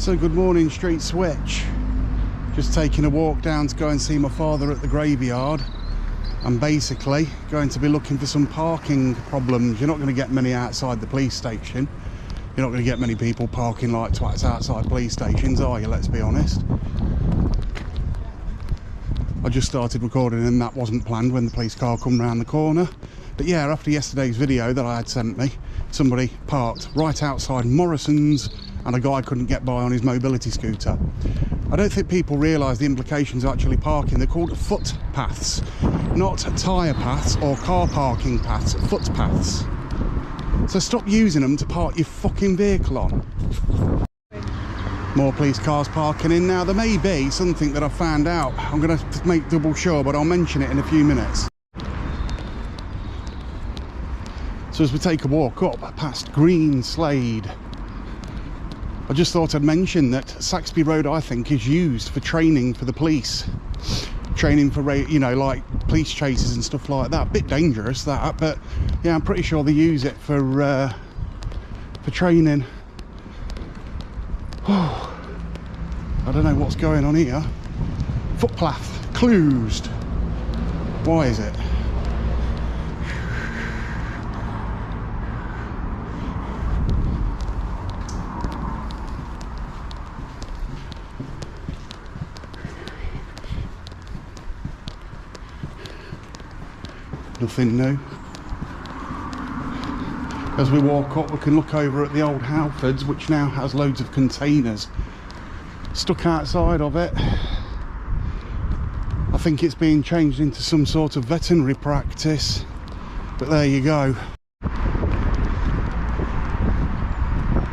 So good morning, Street Switch. Just taking a walk down to go and see my father at the graveyard. I'm basically going to be looking for some parking problems. You're not going to get many outside the police station. You're not going to get many people parking like twats outside police stations, are you? Let's be honest. I just started recording and that wasn't planned when the police car come round the corner. But yeah, after yesterday's video that I had sent me, somebody parked right outside Morrison's and a guy couldn't get by on his mobility scooter. I don't think people realise the implications of actually parking. They're called footpaths, not tyre paths or car parking paths, footpaths. So stop using them to park your fucking vehicle on. More police cars parking in now. There may be something that I found out. I'm going to make double sure, but I'll mention it in a few minutes. So as we take a walk up past Green Slade, I just thought I'd mention that Saxby Road, I think, is used for training for the police. Training for, you know, like police chases and stuff like that. Bit dangerous, that, but yeah, I'm pretty sure they use it for training. Oh, I don't know what's going on here. Footpath closed. Why is it? Nothing new. As we walk up, we can look over at the old Halfords, which now has loads of containers stuck outside of it. I think it's being changed into some sort of veterinary practice, but there you go.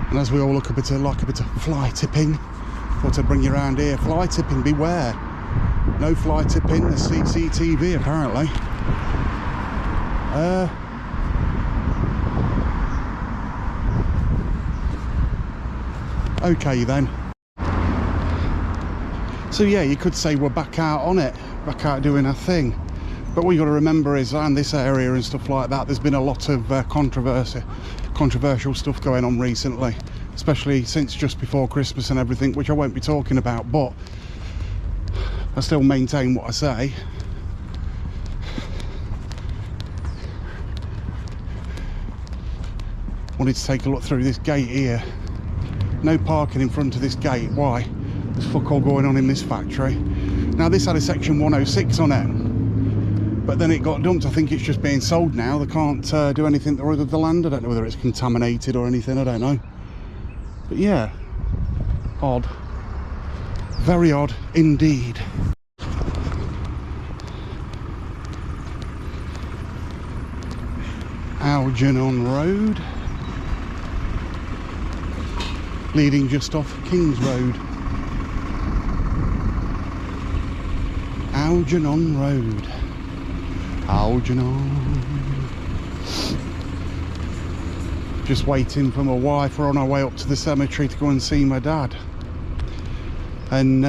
And as we all look a bit of fly tipping, thought I'd bring you around here. Fly tipping, beware. No fly tipping, there's CCTV apparently. Okay then. So yeah, you could say we're back out on it, back out doing our thing. But what you got to remember is around this area and stuff like that, there's been a lot of controversial stuff going on recently, especially since just before Christmas and everything, which I won't be talking about, but I still maintain what I say. Wanted to take a look through this gate here. No parking in front of this gate. Why? There's fuck all going on in this factory. Now this had a section 106 on it, but then it got dumped. I think it's just being sold now. They can't do anything to the land. I don't know whether it's contaminated or anything, I don't know. But yeah, odd. Very odd indeed. Algernon Road, leading just off Kings Road. Algernon Road. Algernon. Just waiting for my wife. We're on our way up to the cemetery to go and see my dad. And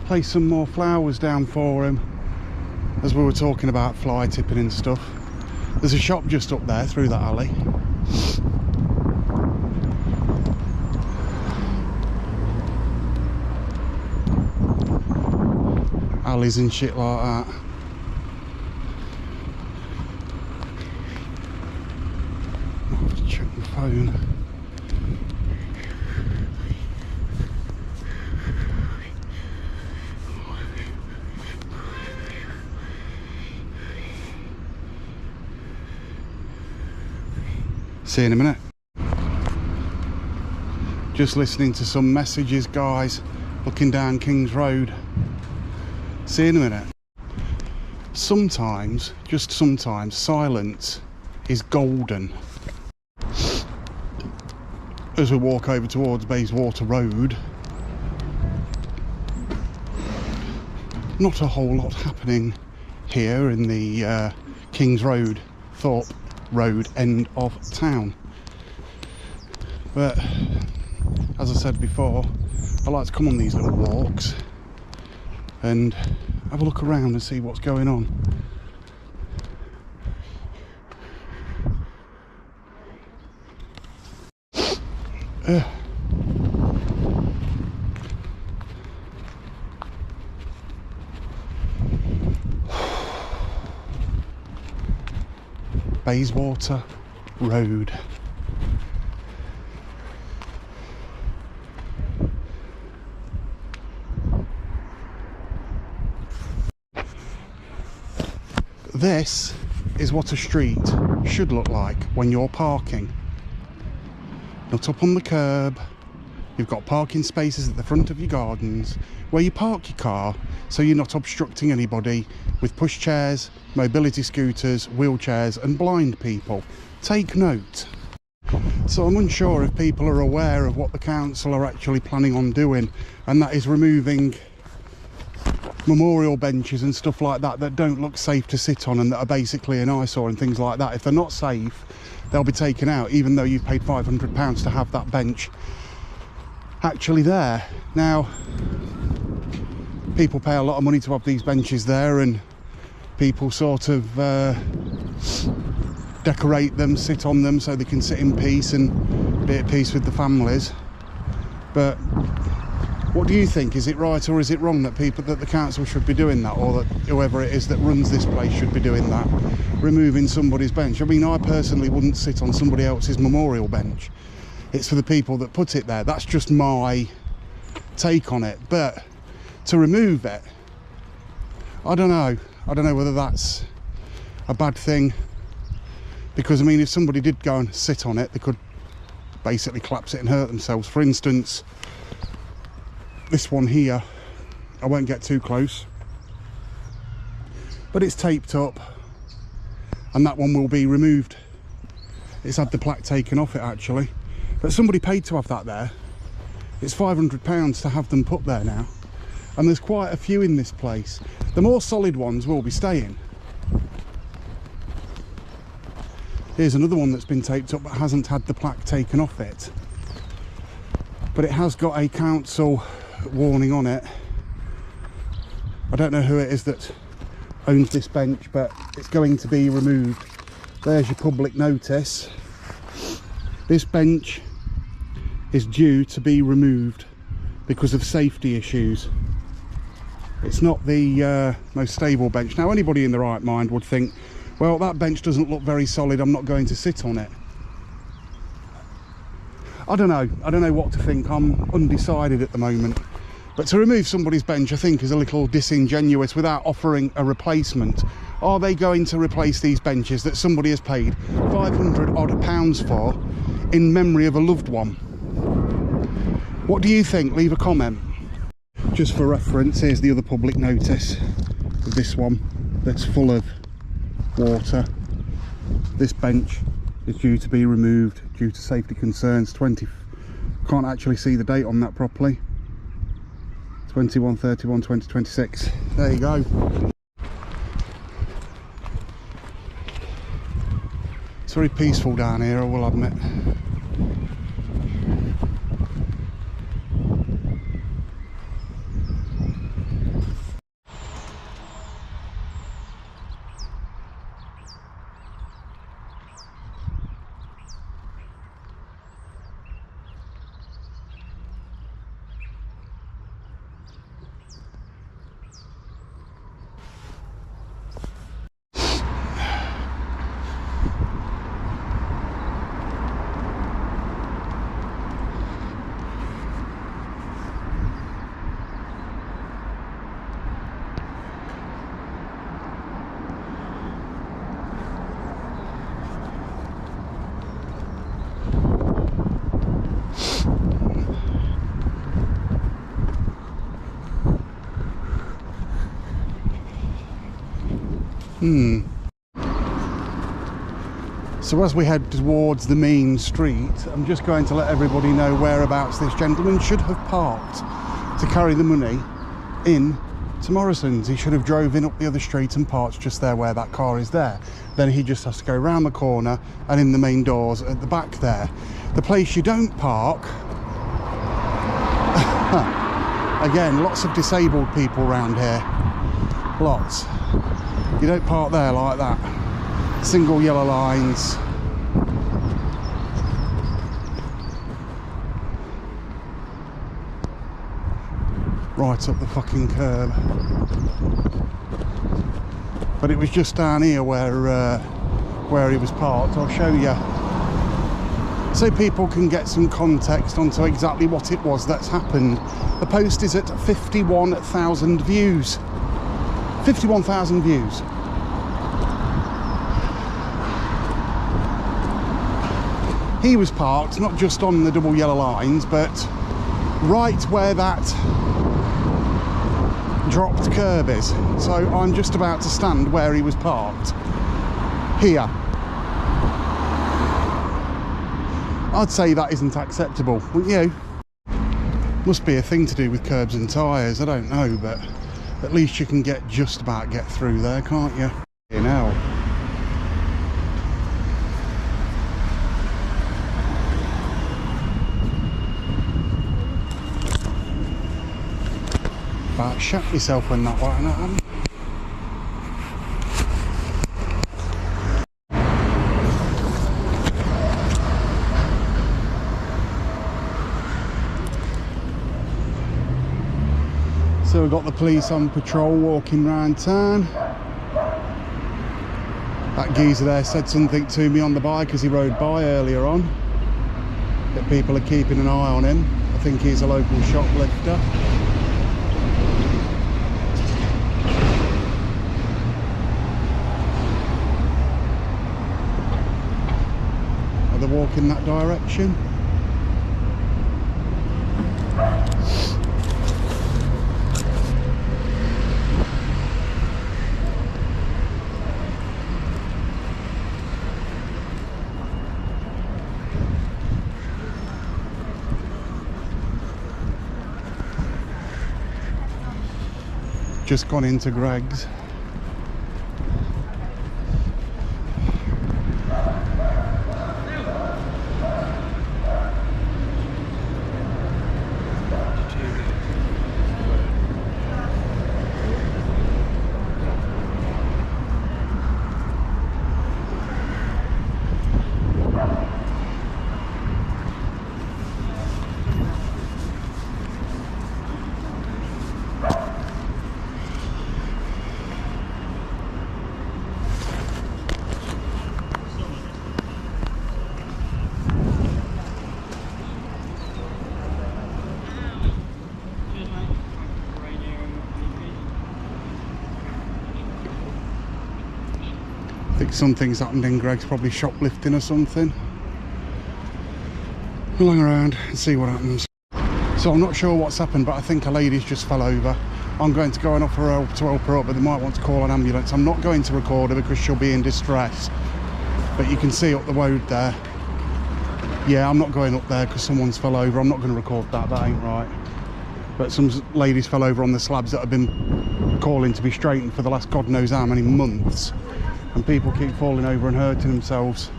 place some more flowers down for him. As we were talking about fly tipping and stuff. There's a shop just up there through that alley. Alleys and shit like that. I'll have to check my phone. See you in a minute. Just listening to some messages, guys, looking down Kings Road. See you in a minute. Sometimes, just sometimes, silence is golden. As we walk over towards Bayswater Road, not a whole lot happening here in the Kings Road, Thorp Road end of town. But as I said before, I like to come on these little walks and have a look around and see what's going on. Bayswater Road. This is what a street should look like when you're parking. Not up on the curb. You've got parking spaces at the front of your gardens where you park your car, so you're not obstructing anybody with pushchairs, mobility scooters, wheelchairs and blind people. Take note. So I'm unsure if people are aware of what the council are actually planning on doing, and that is removing memorial benches and stuff like that that don't look safe to sit on and that are basically an eyesore and things like that. If they're not safe, they'll be taken out, even though you've paid £500 to have that bench actually there. Now, people pay a lot of money to have these benches there, and people sort of decorate them, sit on them so they can sit in peace and be at peace with the families. But what do you think? Is it right or is it wrong that the council should be doing that, or that whoever it is that runs this place should be doing that, removing somebody's bench? I mean, I personally wouldn't sit on somebody else's memorial bench. It's for the people that put it there. That's just my take on it. But to remove it, I don't know whether that's a bad thing, because I mean, if somebody did go and sit on it, they could basically collapse it and hurt themselves. For instance, this one here, I won't get too close, but it's taped up, and that one will be removed. It's had the plaque taken off it actually, but somebody paid to have that there. It's £500 to have them put there now, and there's quite a few in this place. The more solid ones will be staying. Here's another one that's been taped up but hasn't had the plaque taken off it, but it has got a council warning on it. I don't know who it is that owns this bench, but it's going to be removed. There's your public notice. This bench is due to be removed because of safety issues. It's not the most stable bench. Now, anybody in the right mind would think, well, that bench doesn't look very solid, I'm not going to sit on it. I don't know what to think. I'm undecided at the moment. But to remove somebody's bench, I think, is a little disingenuous without offering a replacement. Are they going to replace these benches that somebody has paid £500 odd for in memory of a loved one? What do you think? Leave a comment. Just for reference, here's the other public notice of this one that's full of water. This bench is due to be removed due to safety concerns. Can't actually see the date on that properly. 21/31/2026. There you go. It's very peaceful down here, I will admit. So as we head towards the main street, I'm just going to let everybody know whereabouts this gentleman should have parked to carry the money in to Morrison's. He should have drove in up the other street and parked just there where that car is there. Then he just has to go round the corner and in the main doors at the back there. The place you don't park, again, lots of disabled people around here, lots. You don't park there like that. Single yellow lines. Right up the fucking curb. But it was just down here where where he was parked. I'll show you, so people can get some context onto exactly what it was that's happened. The post is at 51,000 views. 51,000 views. He was parked not just on the double yellow lines, but right where that dropped curb is. So I'm just about to stand where he was parked. Here. I'd say that isn't acceptable, wouldn't you? Must be a thing to do with curbs and tyres, I don't know, but at least you can just about get through there, can't you? You know. About shat yourself when that went on. So we've got the police on patrol walking around town. That geezer there said something to me on the bike as he rode by earlier on, that people are keeping an eye on him. I think he's a local shoplifter. Are they walking that direction? Just gone into Greg's. I think something's happened in Greg's, probably shoplifting or something. We'll hang around and see what happens. So I'm not sure what's happened, but I think a lady's just fell over. I'm going to go and offer her help to help her up, but they might want to call an ambulance. I'm not going to record her because she'll be in distress. But you can see up the road there. Yeah, I'm not going up there because someone's fell over. I'm not going to record that, that ain't right. But some ladies fell over on the slabs that have been calling to be straightened for the last God knows how many months. And people keep falling over and hurting themselves.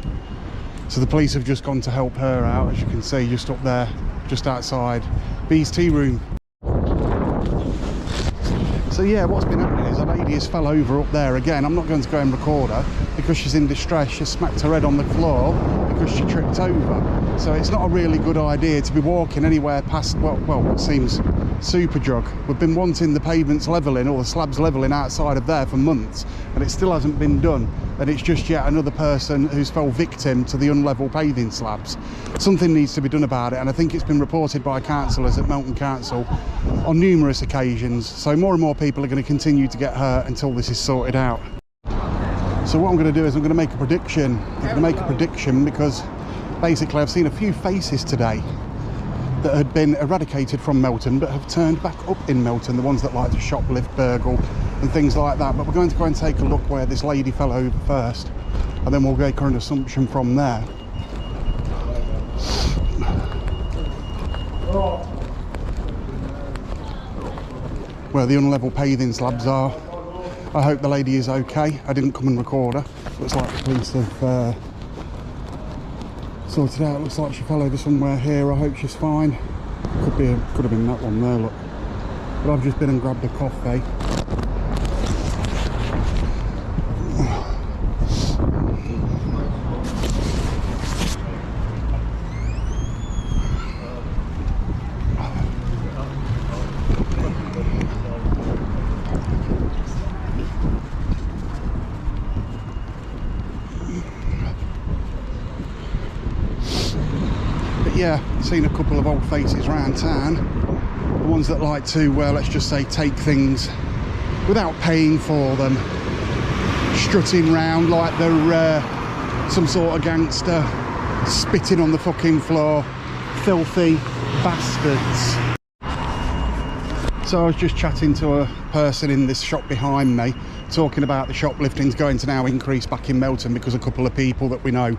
So the police have just gone to help her out, as you can see, just up there, just outside B's tea room. So yeah, what's been happening is a lady has fell over up there again. I'm not going to go and record her because she's in distress. She smacked her head on the floor because she tripped over. So it's not a really good idea to be walking anywhere past, well, what seems super jog. We've been wanting the pavements levelling or the slabs levelling outside of there for months, and it still hasn't been done. And it's just yet another person who's fell victim to the unlevel paving slabs. Something needs to be done about it, and I think it's been reported by councillors at Melton Council on numerous occasions. So more and more people are going to continue to get hurt until this is sorted out. So what I'm going to do is I'm going to make a prediction. I'm going to make a prediction because basically I've seen a few faces today that had been eradicated from Melton but have turned back up in Melton, the ones that like to shoplift, burgle and things like that. But we're going to go and take a look where this lady fell over first, and then we'll make an assumption from there. Where the unlevel paving slabs are. I hope the lady is okay. I didn't come and record her. Looks like the police have sorted out. Looks like she fell over somewhere here. I hope she's fine. Could have been that one there, look. But I've just been and grabbed a coffee. But yeah, seen a couple of old faces around town, the ones that like to, let's just say, take things without paying for them, strutting round like they're some sort of gangster, spitting on the fucking floor, filthy bastards. So I was just chatting to a person in this shop behind me, talking about the shoplifting's going to now increase back in Melton because a couple of people that we know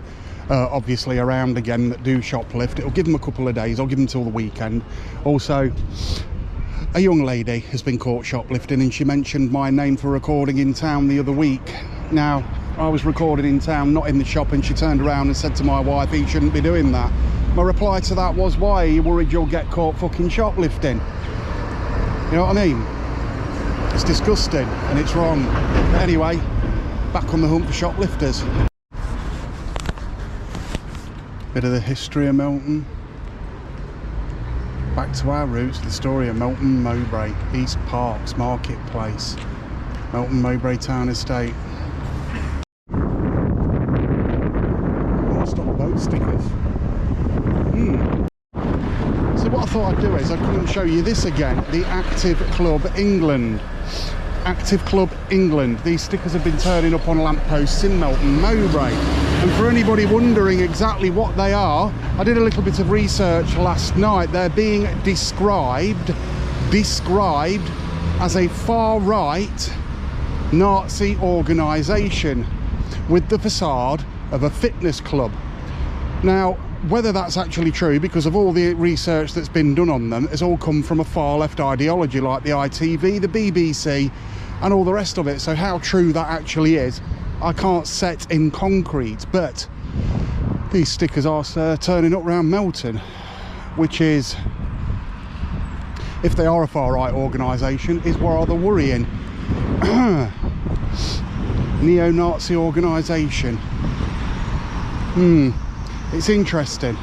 obviously around again that do shoplift. It'll give them a couple of days, I'll give them till the weekend. Also, a young lady has been caught shoplifting and she mentioned my name for recording in town the other week. Now, I was recording in town, not in the shop, and she turned around and said to my wife, he shouldn't be doing that. My reply to that was, why are you worried you'll get caught fucking shoplifting? You know what I mean? It's disgusting and it's wrong. But anyway, back on the hunt for shoplifters. Bit of the history of Melton. Back to our roots, the story of Melton Mowbray, East Parks Marketplace, Melton Mowbray Town Estate. Stop boat stickers. So what I thought I'd do is I'd come and show you this again, the Active Club England. Active Club England. These stickers have been turning up on lampposts in Melton Mowbray. And for anybody wondering exactly what they are, I did a little bit of research last night. They're being described as a far-right Nazi organisation with the facade of a fitness club. Now, whether that's actually true, because of all the research that's been done on them, it's all come from a far left ideology like the ITV, the BBC and all the rest of it. So how true that actually is, I can't set in concrete, but these stickers are turning up around Melton, which is, if they are a far right organisation, is rather worrying. Neo-Nazi organisation. It's interesting.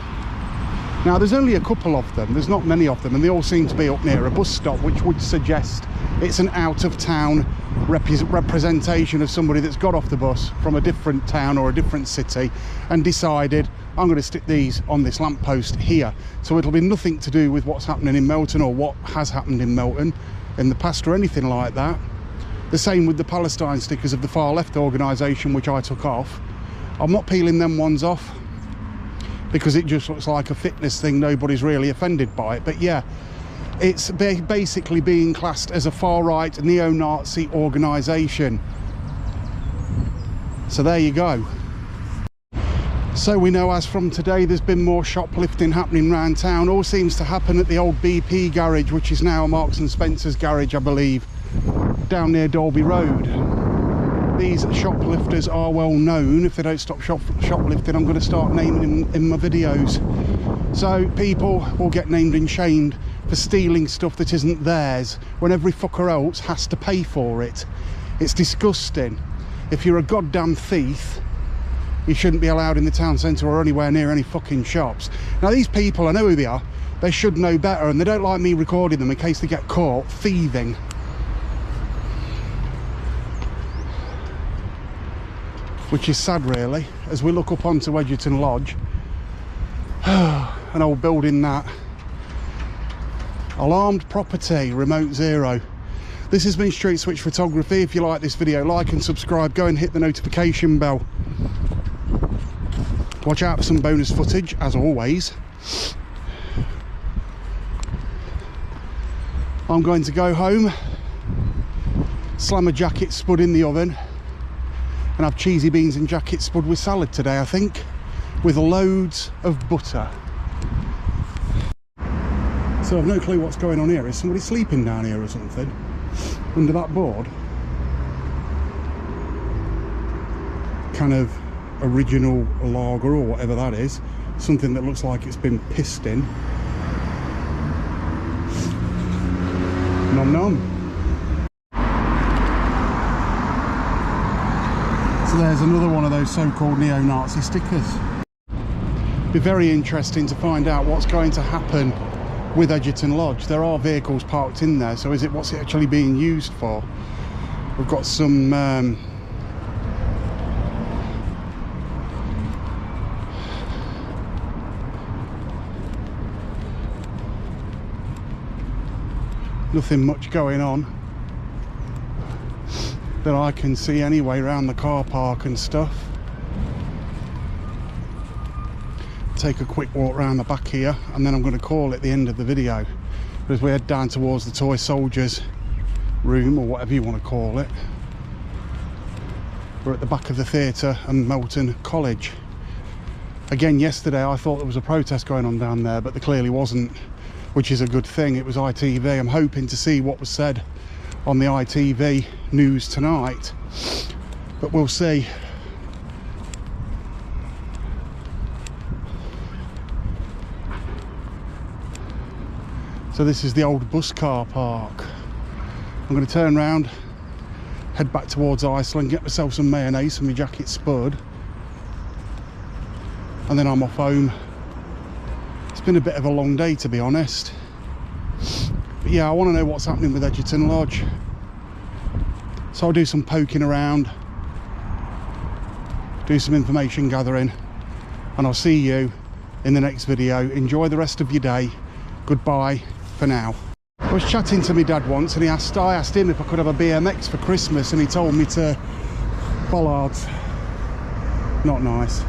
Now, there's only a couple of them, there's not many of them, and they all seem to be up near a bus stop, which would suggest it's an out-of-town representation of somebody that's got off the bus from a different town or a different city and decided, I'm going to stick these on this lamppost here. So it'll be nothing to do with what's happening in Melton or what has happened in Melton in the past or anything like that. The same with the Palestine stickers of the far left organisation, which I took off. I'm not peeling them ones off because it just looks like a fitness thing. Nobody's really offended by it. But yeah, it's basically being classed as a far-right neo-Nazi organisation. So there you go. So we know as from today there's been more shoplifting happening around town. All seems to happen at the old BP garage, which is now a Marks and Spencer's garage, I believe, down near Dolby Road. These shoplifters are well known. If they don't stop shoplifting, I'm going to start naming them in my videos. So people will get named and shamed for stealing stuff that isn't theirs when every fucker else has to pay for it. It's disgusting. If you're a goddamn thief, you shouldn't be allowed in the town centre or anywhere near any fucking shops. Now these people, I know who they are, they should know better, and they don't like me recording them in case they get caught thieving. Which is sad really, as we look up onto Edgerton Lodge. An old building that. Alarmed property, remote zero. This has been Street Switch Photography. If you like this video, like and subscribe. Go and hit the notification bell. Watch out for some bonus footage, as always. I'm going to go home, slam a jacket spud in the oven, and have cheesy beans and jacket spud with salad today, I think, with loads of butter. So I've no clue what's going on here. Is somebody sleeping down here or something under that board? Kind of original lager or whatever that is, something that looks like it's been pissed in. Nom nom. So there's another one of those so-called neo-Nazi stickers. Be very interesting to find out what's going to happen with Edgerton Lodge. There are vehicles parked in there, so what's it actually being used for? We've got some Nothing much going on that I can see anyway around the car park and stuff. Take a quick walk around the back here and then I'm going to call it the end of the video, as we head down towards the toy soldiers room, or whatever you want to call it. We're at the back of the theatre and Melton College. Again, yesterday I thought there was a protest going on down there, but there clearly wasn't, which is a good thing. It was ITV. I'm hoping to see what was said on the ITV news tonight, but we'll see. So this is the old bus car park. I'm going to turn around, head back towards Iceland, get myself some mayonnaise and my jacket spud, and then I'm off home. It's been a bit of a long day, to be honest, but yeah, I want to know what's happening with Edgerton Lodge, so I'll do some poking around, do some information gathering, and I'll see you in the next video. Enjoy the rest of your day. Goodbye for now. I was chatting to my dad once and I asked him if I could have a BMX for Christmas, and he told me to bollards. Not nice.